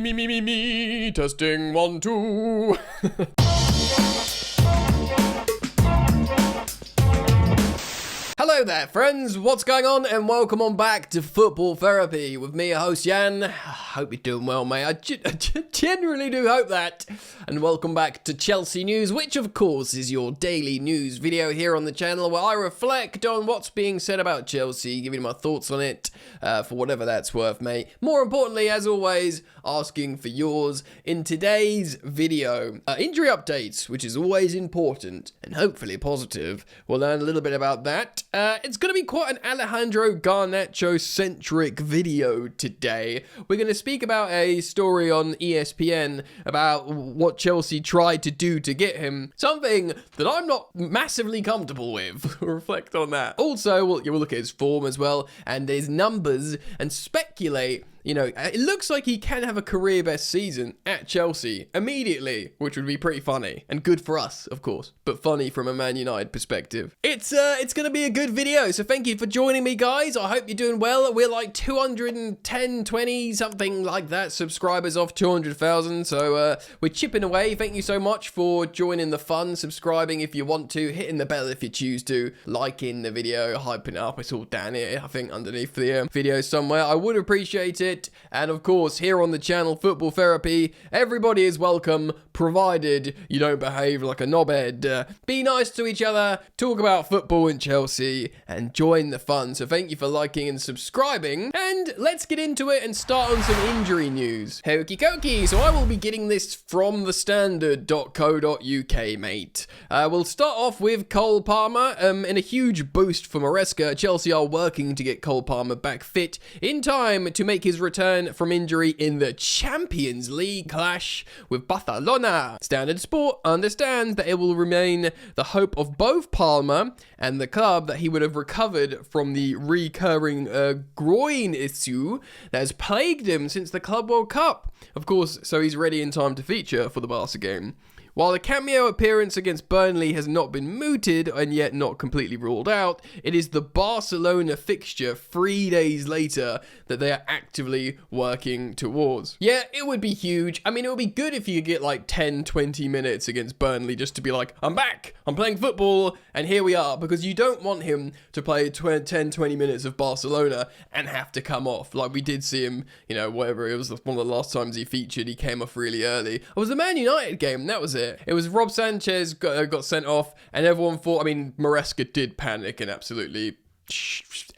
Me, testing 1, 2. Hello there, friends. What's going on? And welcome on back to Football Therapy with me, your host Jan. Hope you're doing well, mate. I genuinely do hope that. And welcome back to Chelsea News, which of course is your daily news video here on the channel where I reflect on what's being said about Chelsea, giving my thoughts on it for whatever that's worth, mate. More importantly, as always, asking for yours in today's video. Injury updates, which is always important and hopefully positive. We'll learn a little bit about that. It's going to be quite an Alejandro Garnacho-centric video today. We're going to speak about a story on ESPN about what Chelsea tried to do to get him. Something that I'm not massively comfortable with. We'll reflect on that. Also, we'll look at his form as well and his numbers and speculate. You know, it looks like he can have a career best season at Chelsea immediately, which would be pretty funny and good for us, of course, but funny from a Man United perspective. It's going to be a good video, so thank you for joining me, guys. I hope you're doing well. We're like 210, 20, something like that subscribers off 200,000, so we're chipping away. Thank you so much for joining the fun, subscribing if you want to, hitting the bell if you choose to, liking the video, hyping it up. It's all down here, I think, underneath the video somewhere. I would appreciate it. And of course, here on the channel, Football Therapy, everybody is welcome, provided you don't behave like a knobhead. Be nice to each other, talk about football in Chelsea, and join the fun. So thank you for liking and subscribing. And let's get into it and start on some injury news. Hokey cokey, so I will be getting this from thestandard.co.uk, mate. We'll start off with Cole Palmer. In a huge boost for Maresca, Chelsea are working to get Cole Palmer back fit in time to make his return from injury in the Champions League clash with Barcelona. Standard Sport understands that it will remain the hope of both Palmer and the club that he would have recovered from the recurring groin issue that has plagued him since the Club World Cup. Of course, so he's ready in time to feature for the Barca game. While the cameo appearance against Burnley has not been mooted and yet not completely ruled out, it is the Barcelona fixture 3 days later that they are actively working towards. Yeah, it would be huge. I mean, it would be good if you could get like 10, 20 minutes against Burnley just to be like, I'm back, I'm playing football, and here we are, because you don't want him to play 10, 20 minutes of Barcelona and have to come off. Like we did see him, you know, whatever, it was one of the last times he featured, he came off really early. It was the Man United game, that was it. It was Rob Sanchez got sent off, and everyone thought, I mean, Maresca did panic and absolutely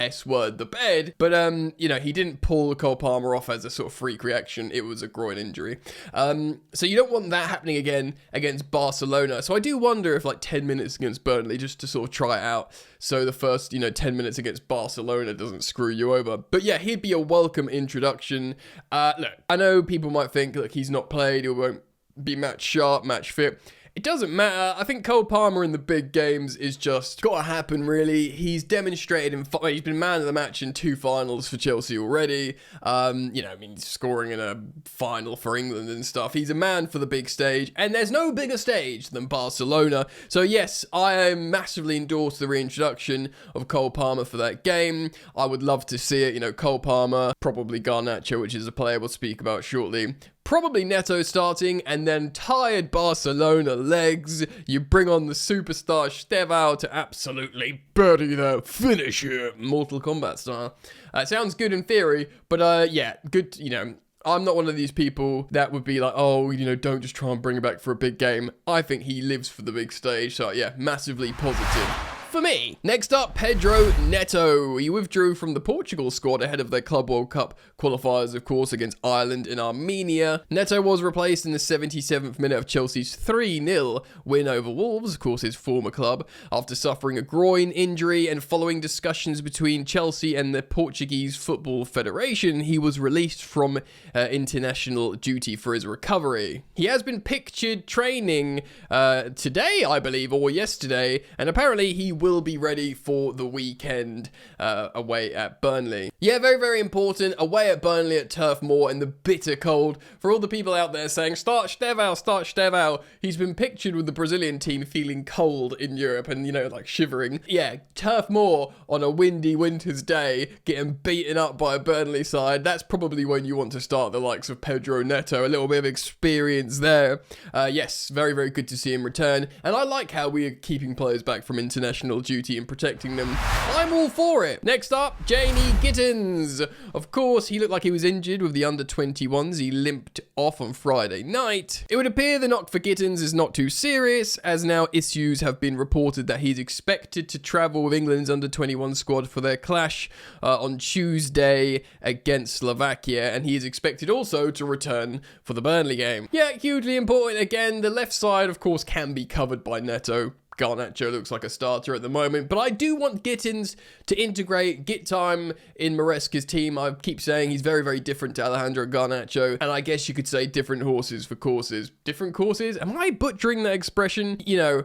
S-word the bed, but you know, he didn't pull Cole Palmer off as a sort of freak reaction. It was a groin injury. So you don't want that happening again against Barcelona. So I do wonder if like 10 minutes against Burnley just to sort of try it out, so the first, you know, 10 minutes against Barcelona doesn't screw you over. But yeah, he'd be a welcome introduction. Look, I know people might think, look, he's not played, he won't be match sharp, match fit. It doesn't matter. I think Cole Palmer in the big games is just got to happen, really. He's demonstrated he's been man of the match in 2 finals for Chelsea already. You know, I mean, scoring in a final for England and stuff. He's a man for the big stage, and there's no bigger stage than Barcelona. So yes, I massively endorse the reintroduction of Cole Palmer for that game. I would love to see it. You know, Cole Palmer, probably Garnacho, which is a player we'll speak about shortly. Probably Neto starting, and then tired Barcelona legs, you bring on the superstar Estevao to absolutely bury the finisher, Mortal Kombat style. Sounds good in theory, but yeah, good, you know, I'm not one of these people that would be like, oh, you know, don't just try and bring him back for a big game. I think he lives for the big stage, so yeah, massively positive for me. Next up, Pedro Neto. He withdrew from the Portugal squad ahead of their Club World Cup qualifiers, of course, against Ireland and Armenia. Neto was replaced in the 77th minute of Chelsea's 3-0 win over Wolves, of course his former club, after suffering a groin injury, and following discussions between Chelsea and the Portuguese Football Federation, he was released from international duty for his recovery. He has been pictured training today, I believe, or yesterday, and apparently he will be ready for the weekend away at Burnley. Yeah, very, very important. Away at Burnley at Turf Moor in the bitter cold. For all the people out there saying, start Stevão, start Stevão. He's been pictured with the Brazilian team feeling cold in Europe and, you know, like shivering. Yeah, Turf Moor on a windy winter's day, getting beaten up by a Burnley side. That's probably when you want to start the likes of Pedro Neto. A little bit of experience there. Yes, very, very good to see him return. And I like how we are keeping players back from international duty and protecting them. I'm all for it. Next up, Jamie Gittins. Of course, he looked like he was injured with the under-21s. He limped off on Friday night. It would appear the knock for Gittins is not too serious, as now issues have been reported that he's expected to travel with England's under-21 squad for their clash on Tuesday against Slovakia, and he is expected also to return for the Burnley game. Yeah, hugely important. Again, the left side, of course, can be covered by Neto. Garnacho looks like a starter at the moment, but I do want Gittins to integrate, get time in Maresca's team. I keep saying he's very, very different to Alejandro Garnacho, and I guess you could say different horses for courses. Different courses? Am I butchering that expression? You know,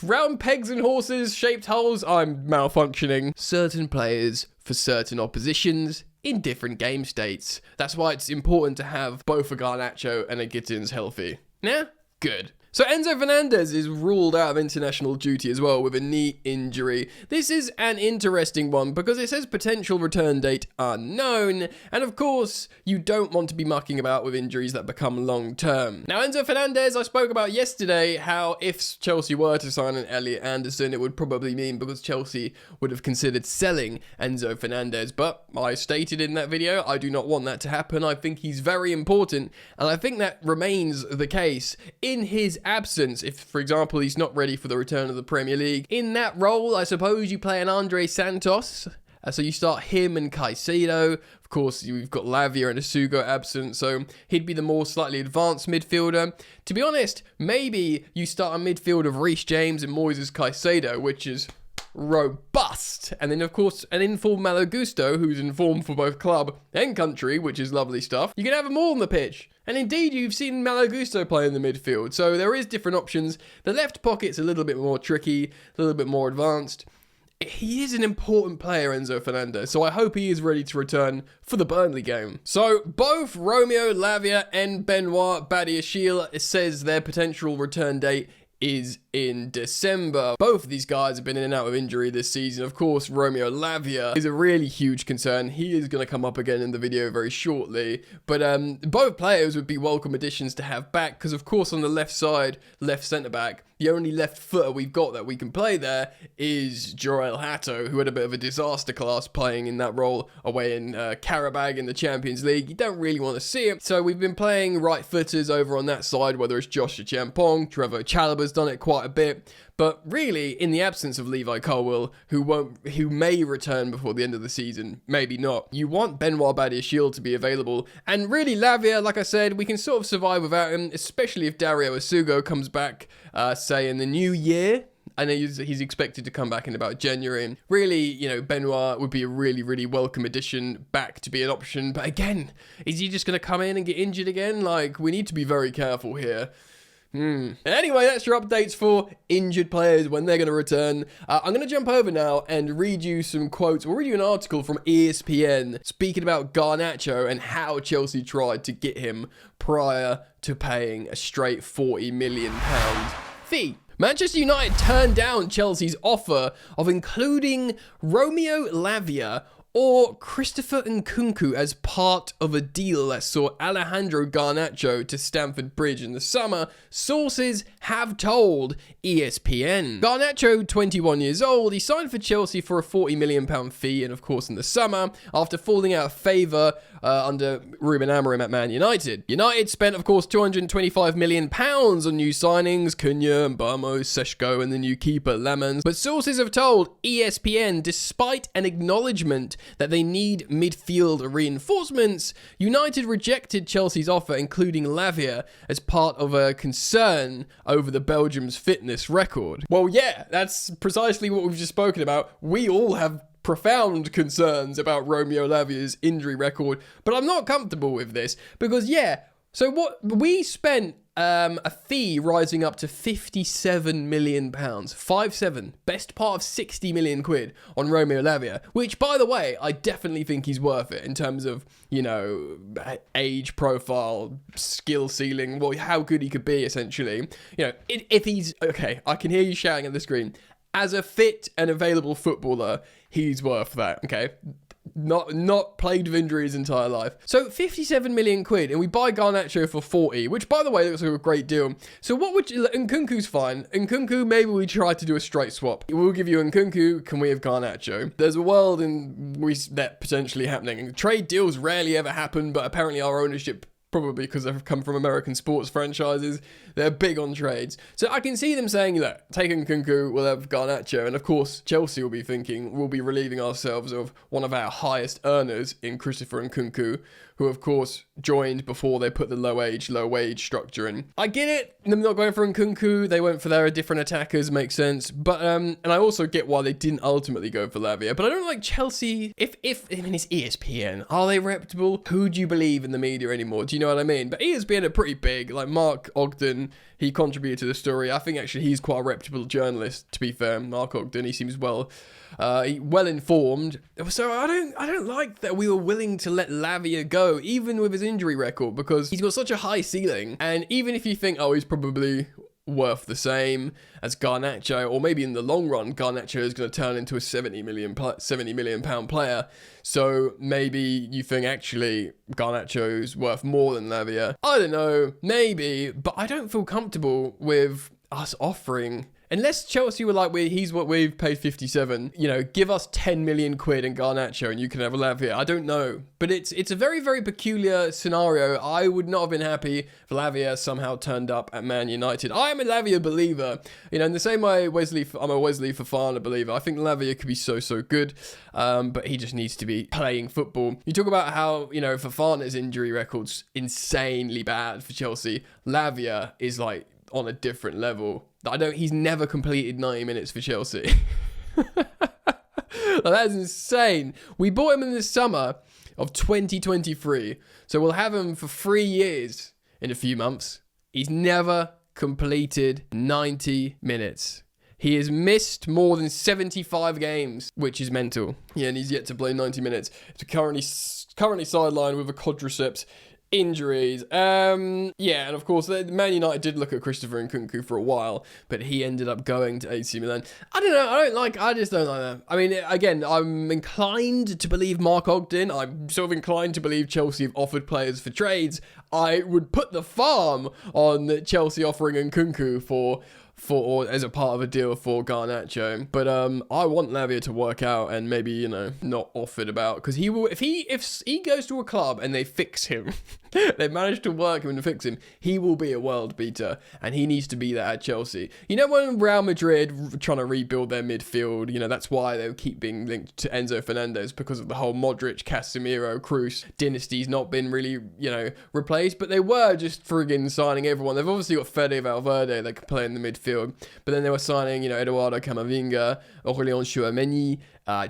round pegs and horses, shaped holes? I'm malfunctioning. Certain players for certain oppositions in different game states. That's why it's important to have both a Garnacho and a Gittins healthy. Yeah? Good. So Enzo Fernandez is ruled out of international duty as well with a knee injury. This is an interesting one because it says potential return date unknown, and of course you don't want to be mucking about with injuries that become long term. Now Enzo Fernandez, I spoke about yesterday how if Chelsea were to sign an Elliot Anderson, it would probably mean because Chelsea would have considered selling Enzo Fernandez, but I stated in that video I do not want that to happen. I think he's very important, and I think that remains the case in his absence. If, for example, he's not ready for the return of the Premier League, in that role, I suppose you play an Andre Santos. So you start him and Caicedo. Of course, you've got Lavia and Asugo absent, so he'd be the more slightly advanced midfielder. To be honest, maybe you start a midfield of Reece James and Moises Caicedo, which is robust. And then, of course, an in-form Malo Gusto, who's in form for both club and country, which is lovely stuff. You can have them all on the pitch. And indeed, you've seen Malo Gusto play in the midfield, so there is different options. The left pocket's a little bit more tricky, a little bit more advanced. He is an important player, Enzo Fernandez, so I hope he is ready to return for the Burnley game. So, both Romeo Lavia and Benoit Badiashile says their potential return date is in December. Both of these guys have been in and out of injury this season. Of course, Romeo Lavia is a really huge concern. He is going to come up again in the video very shortly. But both players would be welcome additions to have back because, of course, on the left side, left centre-back, the only left footer we've got that we can play there is Joel Hatto, who had a bit of a disaster class playing in that role away in Karabag in the Champions League. You don't really want to see him. So we've been playing right footers over on that side, whether it's Joshua Champong, Trevor Chalobah's done it quite a bit. But really, in the absence of Levi Colwill, who may return before the end of the season, maybe not, you want Benoit Badiashile to be available. And really, Lavia, like I said, we can sort of survive without him, especially if Dario Asugo comes back, say, in the new year. I know he's expected to come back in about January. And really, you know, Benoit would be a really, really welcome addition back to be an option. But again, is he just going to come in and get injured again? Like, we need to be very careful here. Anyway, that's your updates for injured players when they're going to return. I'm going to jump over now and read you some quotes. We'll read you an article from ESPN speaking about Garnacho and how Chelsea tried to get him prior to paying a straight £40 million fee. Manchester United turned down Chelsea's offer of including Romeo Lavia or Christopher Nkunku as part of a deal that saw Alejandro Garnacho to Stamford Bridge in the summer, sources have told ESPN. Garnacho, 21 years old, he signed for Chelsea for a £40 million fee, and of course in the summer, after falling out of favour under Ruben Amorim at Man United. United spent, of course, £225 million on new signings, Cunha, Mbamo, Seshko, and the new keeper, Lemons. But sources have told ESPN, despite an acknowledgement that they need midfield reinforcements, United rejected Chelsea's offer, including Lavia, as part of a concern over the Belgium's fitness record. Well, yeah, that's precisely what we've just spoken about. We all have profound concerns about Romeo Lavia's injury record, but I'm not comfortable with this because, yeah, so what we spent a fee rising up to £57 million. 5-7, best part of 60 million quid on Romeo Lavia, which, by the way, I definitely think he's worth it in terms of, you know, age profile, skill ceiling, well, how good he could be, essentially. You know, if he's, okay, I can hear you shouting at the screen. As a fit and available footballer, he's worth that, okay? Not plagued with injuries his entire life. So 57 million quid, and we buy Garnacho for 40, which, by the way, looks like a great deal. So what would you... Nkunku's fine. Nkunku, maybe we try to do a straight swap. We'll give you Nkunku, can we have Garnacho? There's a world in which that potentially happening. Trade deals rarely ever happen, but apparently our ownership, probably because they've come from American sports franchises, they're big on trades. So I can see them saying, look, take Nkunku, we'll have Garnacho. And of course, Chelsea will be thinking, we'll be relieving ourselves of one of our highest earners in Christopher Nkunku, who of course joined before they put the low wage structure in. I get it, them not going for Nkunku, they went for their different attackers, makes sense. But, and I also get why they didn't ultimately go for Lavia. But I don't like Chelsea, I mean, it's ESPN. Are they reputable? Who do you believe in the media anymore? Do you know what I mean? But ESPN are pretty big, like Mark Ogden, he contributed to the story. I think actually he's quite a reputable journalist, to be fair. Mark Ogden, he seems well informed. So I don't like that we were willing to let Lavia go, even with his injury record, because he's got such a high ceiling. And even if you think, oh, he's probably worth the same as Garnacho, or maybe in the long run, Garnacho is going to turn into a 70 million pound player. So maybe you think actually Garnacho's worth more than Lavia. I don't know, maybe, but I don't feel comfortable with us offering. Unless Chelsea were like, he's what we've paid 57, you know, give us 10 million quid in Garnacho and you can have a Lavia. I don't know. But it's a very, very peculiar scenario. I would not have been happy if Lavia somehow turned up at Man United. I am a Lavia believer. You know, in the same way I'm a Wesley Fofana believer. I think Lavia could be so good. But he just needs to be playing football. You talk about how, you know, Fofana's injury record's insanely bad for Chelsea. Lavia is like on a different level. He's never completed 90 minutes for Chelsea. That's insane. We bought him in the summer of 2023. So we'll have him for 3 years in a few months. He's never completed 90 minutes. He has missed more than 75 games, which is mental. Yeah, and he's yet to play 90 minutes. He's currently sidelined with a quadriceps injuries. Yeah, and of course, Man United did look at Christopher Nkunku for a while, but he ended up going to AC Milan. I don't know. I just don't like that. I mean, again, I'm inclined to believe Mark Ogden. I'm sort of inclined to believe Chelsea have offered players for trades. I would put the farm on Chelsea offering Nkunku for as a part of a deal for Garnacho, but I want Lavia to work out and maybe, you know, not offered about, because he will, if he goes to a club and they fix him, they manage to work him and fix him, he will be a world beater, and he needs to be that at Chelsea. You know, when Real Madrid trying to rebuild their midfield, you know, that's why they keep being linked to Enzo Fernandez, because of the whole Modric, Casemiro, Kroos dynasty's not been really, you know, replaced, but they were just friggin' signing everyone. They've obviously got Fede Valverde that can play in the midfield. But then they were signing, you know, Eduardo Camavinga, Aurélien Tchouameni,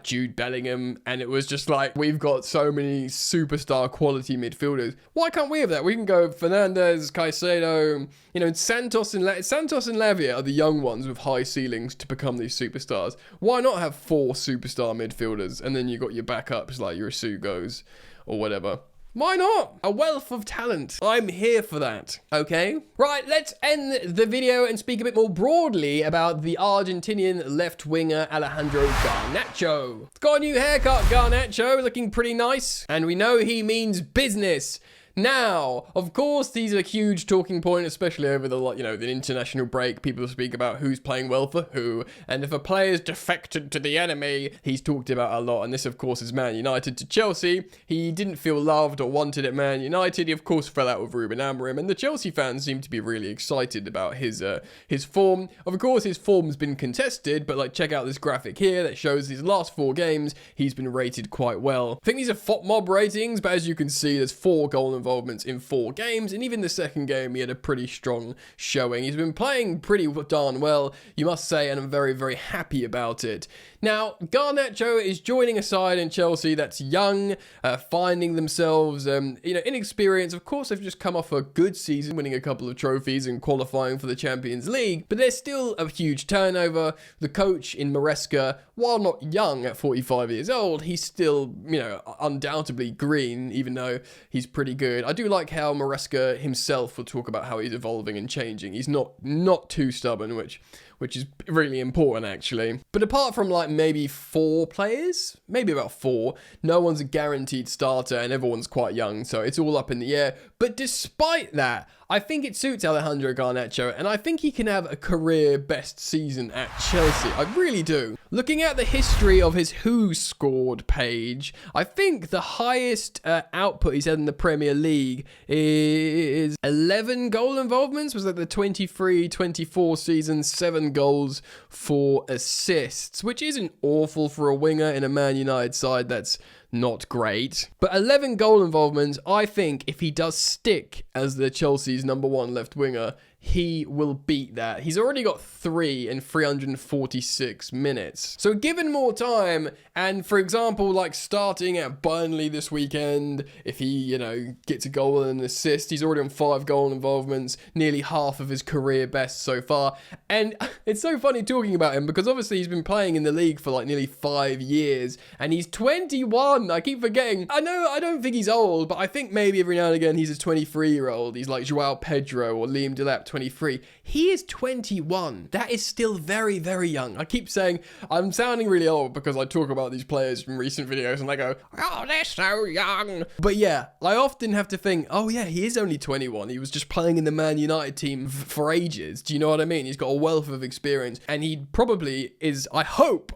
Jude Bellingham, and it was just like, we've got so many superstar quality midfielders. Why can't we have that? We can go Fernandez, Caicedo, you know, Santos and Lavia are the young ones with high ceilings to become these superstars. Why not have 4 superstar midfielders, and then you got your backups like your Sugos or whatever? Why not? A wealth of talent. I'm here for that. Okay? Right, let's end the video and speak a bit more broadly about the Argentinian left winger Alejandro Garnacho. It's got a new haircut, Garnacho, looking pretty nice. And we know he means business. Now, of course, these are a huge talking point, especially over the, you know, the international break. People speak about who's playing well for who, and if a player's defected to the enemy, he's talked about a lot. And this, of course, is Man United to Chelsea. He didn't feel loved or wanted at Man United. He, of course, fell out with Ruben Amorim, and the Chelsea fans seem to be really excited about his form. Of course, his form's been contested, but like, check out this graphic here that shows his last 4 games. He's been rated quite well. I think these are FOTMob ratings, but as you can see, there's 4 goal involvements in 4 games, and even the second game he had a pretty strong showing. He's been playing pretty darn well, you must say, and I'm very, very happy about it. Now, Garnacho is joining a side in Chelsea that's young, finding themselves, inexperienced. Of course, they've just come off a good season, winning a couple of trophies and qualifying for the Champions League, but there's still a huge turnover. The coach in Maresca, while not young at 45 years old, he's still, undoubtedly green, even though he's pretty good. I do like how Maresca himself will talk about how he's evolving and changing. He's not too stubborn, which is really important, actually. But apart from like maybe 4 players, maybe about 4, no one's a guaranteed starter and everyone's quite young, so it's all up in the air. But despite that, I think it suits Alejandro Garnacho, and I think he can have a career best season at Chelsea. I really do. Looking at the history of his Who Scored page, I think the highest output he's had in the Premier League is 11 goal involvements. Was that the 23-24 season? 7 goals, 4 assists, which isn't awful for a winger in a Man United side that's not great. But 11 goal involvements, I think if he does stick as the Chelsea's number 1 left winger, he will beat that. He's already got 3 in 346 minutes. So given more time, and for example, like starting at Burnley this weekend, if he, gets a goal and an assist, he's already on 5 goal involvements, nearly half of his career best so far. And it's so funny talking about him because obviously he's been playing in the league for like nearly 5 years, and he's 21. I keep forgetting. I don't think he's old, but I think maybe every now and again he's a 23-year-old. He's like Joao Pedro or Liam Delap, 23. He is 21. That is still very, very young. I keep saying I'm sounding really old because I talk about these players from recent videos and I go, oh, they're so young. But yeah, I often have to think, oh yeah, he is only 21. He was just playing in the Man United team for ages. Do you know what I mean? He's got a wealth of experience, and he probably is, I hope,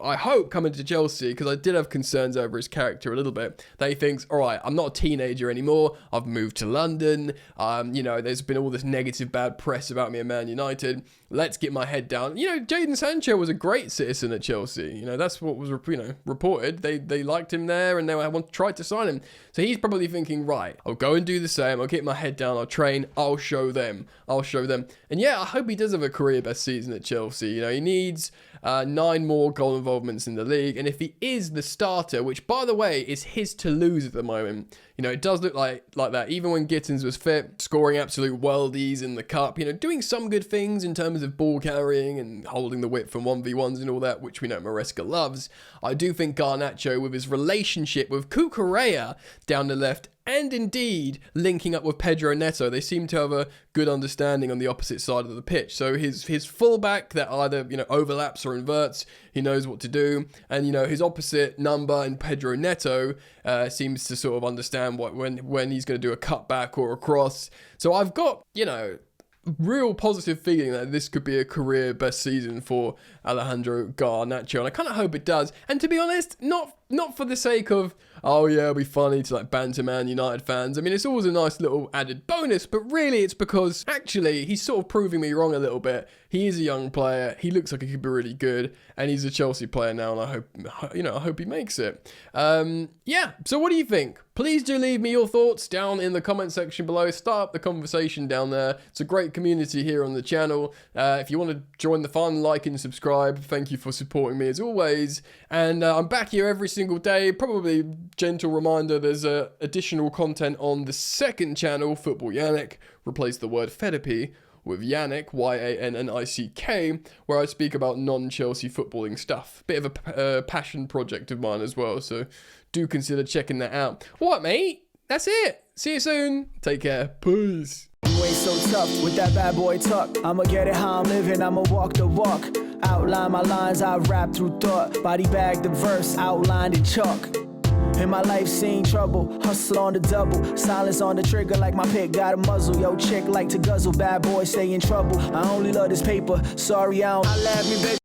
coming to Chelsea, because I did have concerns over his character a little bit, that he thinks, all right, I'm not a teenager anymore. I've moved to London. There's been all this negative bad press about me at Man United. Let's get my head down. Jadon Sancho was a great citizen at Chelsea. That's what was reported. They liked him there and they tried to sign him. So he's probably thinking, right, I'll go and do the same. I'll get my head down. I'll train. I'll show them. And yeah, I hope he does have a career best season at Chelsea. He needs 9 more goal involvements in the league. And if he is the starter, which by the way is his to lose at the moment, it does look like that. Even when Gittins was fit, scoring absolute worldies in the cup, doing some good things in terms of ball carrying and holding the whip from 1v1s and all that, which we know Maresca loves. I do think Garnacho, with his relationship with Cucurella down the left, and indeed linking up with Pedro Neto, they seem to have a good understanding on the opposite side of the pitch. So his fullback that either overlaps or inverts, he knows what to do, and his opposite number in Pedro Neto seems to sort of understand when he's going to do a cutback or a cross. So I've got real positive feeling that this could be a career best season for Alejandro Garnacho, and I kind of hope it does. And to be honest, not for the sake of, oh yeah, it'll be funny to like banter Man United fans. I mean, it's always a nice little added bonus, but really it's because actually he's sort of proving me wrong a little bit. He is a young player. He looks like he could be really good, and he's a Chelsea player now, and I hope he makes it. Yeah. So what do you think? Please do leave me your thoughts down in the comment section below. Start up the conversation down there. It's a great community here on the channel. If you want to join the fun, like and subscribe. Thank you for supporting me as always. And I'm back here every single day. Probably gentle reminder, there's additional content on the second channel, Football Yannick. Replace the word Fedipy with Yannick, Y-A-N-N-I-C-K, where I speak about non-Chelsea footballing stuff. Bit of a passion project of mine as well, so do consider checking that out. What, mate? That's it. See you soon. Take care. Peace. You ain't so tough with that bad boy talk. I'ma get it how I'm living, I'ma walk the walk. Outline my lines, I rap through thought. Body bag the verse, outlined in chalk. In my life seen trouble, hustle on the double. Silence on the trigger like my pick got a muzzle. Yo, chick like to guzzle, bad boy stay in trouble. I only love this paper, sorry I don't. I laugh me, baby.